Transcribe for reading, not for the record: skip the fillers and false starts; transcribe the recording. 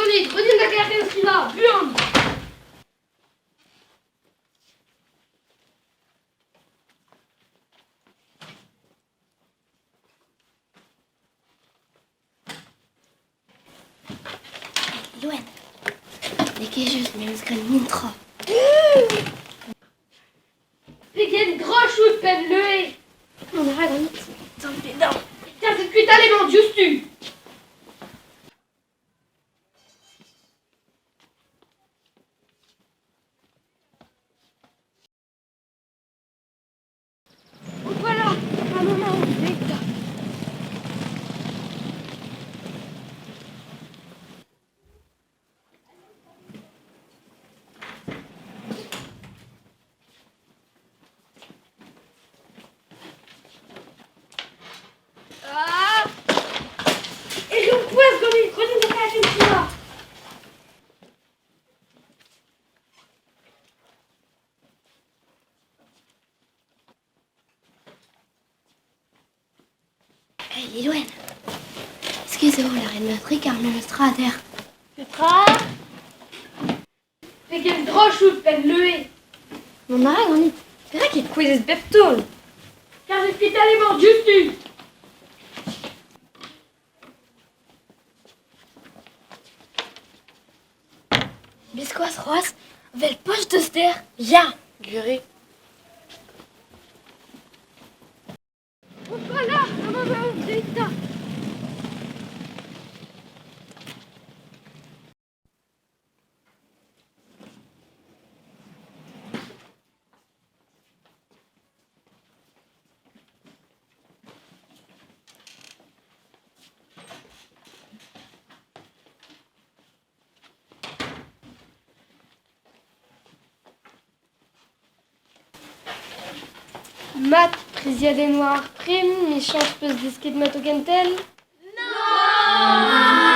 Gonit, redis la carrière qui va, Björn. Johan, lekejus med skrev mintra. Vilken droschut pen löe. Mon har redan som bidon. Tiens, c'est cuit allemand, just tu. Voilà, un moment, vite. Ah. Et je vous poisse, Gonit, redis la carrière qui va. Hey, Johan. Excusez-moi, la reine Matrick, Arnaud Strader. Petra. Vilken droschut pen löe. Mon har redan Vera qui quizzes Beptol. Tiens, c'est cuit allemand, just tu. Bisquas Roas, vel poche de ster. Ja, Guré. Voilà, un moment, vite. Mat, prisiade noir prime, mi chance peus disket mat o gentel. Non.